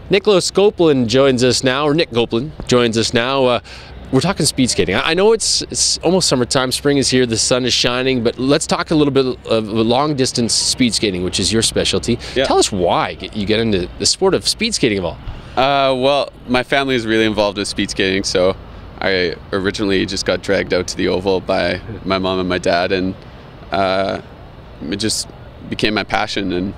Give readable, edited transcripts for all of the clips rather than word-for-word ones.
Nicholas Goplen joins us now, or Nick Goplen joins us now. We're talking speed skating. I know it's almost summertime, spring is here, the sun is shining, but let's talk a little bit of long distance speed skating, which is your specialty. Yeah. Tell us why you get into the sport of speed skating of all. Well, my family is really involved with speed skating, so I originally just got dragged out to the oval by my mom and my dad, and it just became my passion, and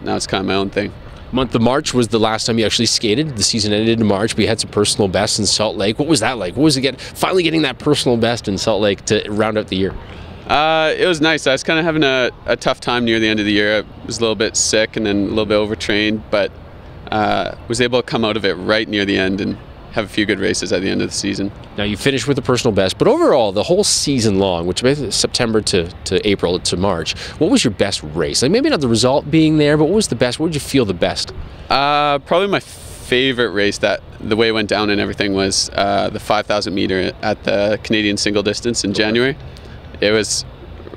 now it's kind of my own thing. Month of March was the last time you actually skated. The season ended in March, but you had some personal bests in Salt Lake. What was that like? What was it finally getting that personal best in Salt Lake to round out the year? It was nice. I was kind of having a tough time near the end of the year. I was a little bit sick and then a little bit overtrained, but was able to come out of it right near the end and have a few good races at the end of the season. Now you finished with a personal best, but overall, the whole season long, which is September to April to March, what was your best race? Like maybe not the result being there, but what was the best? What did you feel the best? Probably my favorite race, that the way it went down and everything, was the 5,000 meter at the Canadian single distance in January. It was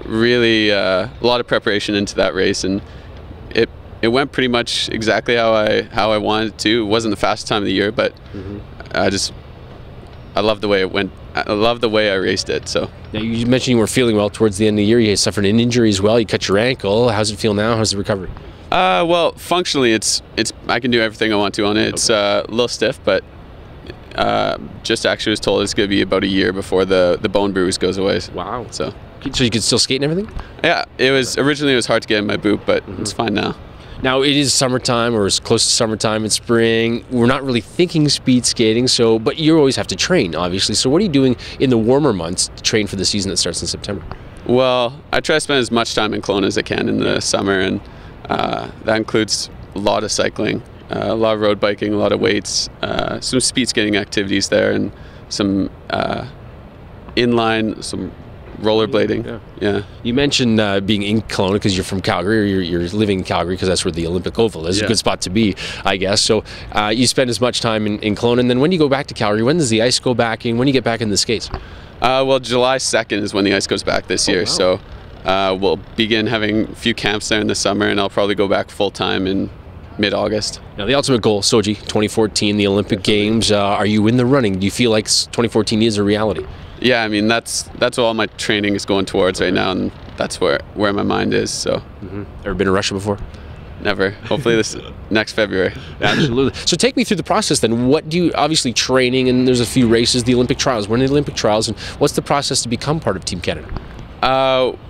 really a lot of preparation into that race, and it went pretty much exactly how I wanted it to. It wasn't the fastest time of the year, but I love the way it went. I love the way I raced it. So now you mentioned you were feeling well towards the end of the year. You suffered an injury as well. You cut your ankle. How's it feel now? How's the recovery? Well, functionally, it's I can do everything I want to on it. It's a little stiff, but just actually was told it's going to be about a year before the bone bruise goes away. Wow. So you could still skate and everything? Yeah, originally it was hard to get in my boot, but it's fine now. Now it is summertime, or as close to summertime in spring. We're not really thinking speed skating, but you always have to train, obviously. So what are you doing in the warmer months to train for the season that starts in September? Well, I try to spend as much time in Kelowna as I can in the summer, and that includes a lot of cycling, a lot of road biking, a lot of weights, some speed skating activities there, and some inline, some rollerblading. Yeah. You mentioned being in Kelowna because you're from Calgary, or you're living in Calgary because that's where the Olympic Oval is. A good spot to be, I guess. So you spend as much time in Kelowna, and then when you go back to Calgary, when does the ice go back in? When do you get back in the skates? Well, July 2nd is when the ice goes back this year. Wow. So we'll begin having a few camps there in the summer, and I'll probably go back full-time in mid-August. Now, the ultimate goal, Sochi 2014, the Olympic Games. Are you in the running? Do you feel like 2014 is a reality? Yeah, I mean, that's what all my training is going towards right now, and that's where my mind is. So, Ever been to Russia before? Never. Hopefully this next February. Absolutely. So take me through the process then. What do you, obviously training, and there's a few races, the Olympic trials. When are the Olympic trials, and what's the process to become part of Team Canada?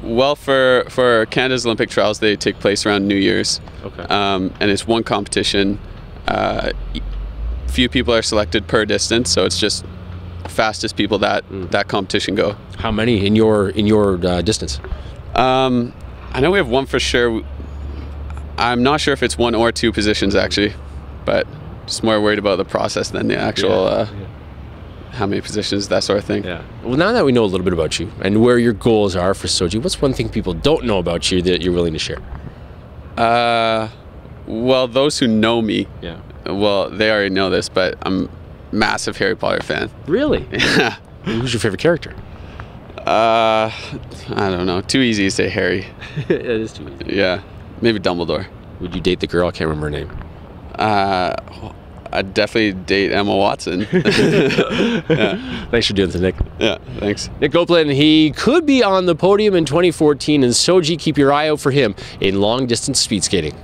Well, for Canada's Olympic trials, they take place around New Year's. Okay. And it's one competition. Few people are selected per distance, so it's just fastest people that competition go. How many in your distance? I know we have one for sure. I'm not sure if it's one or two positions actually, but just more worried about the process than the actual how many positions, that sort of thing. Yeah. Well, now that we know a little bit about you and where your goals are for Sochi, what's one thing people don't know about you that you're willing to share? Well, those who know me, well, they already know this, but I'm a massive Harry Potter fan. Really? Yeah. Who's your favorite character? I don't know. Too easy to say Harry. It is too easy. Yeah. Maybe Dumbledore. Would you date the girl? I can't remember her name. I'd definitely date Emma Watson. Yeah. Thanks for doing this, Nick. Yeah, thanks. Nick Goplen, he could be on the podium in 2014 in Sochi. Keep your eye out for him in long-distance speed skating.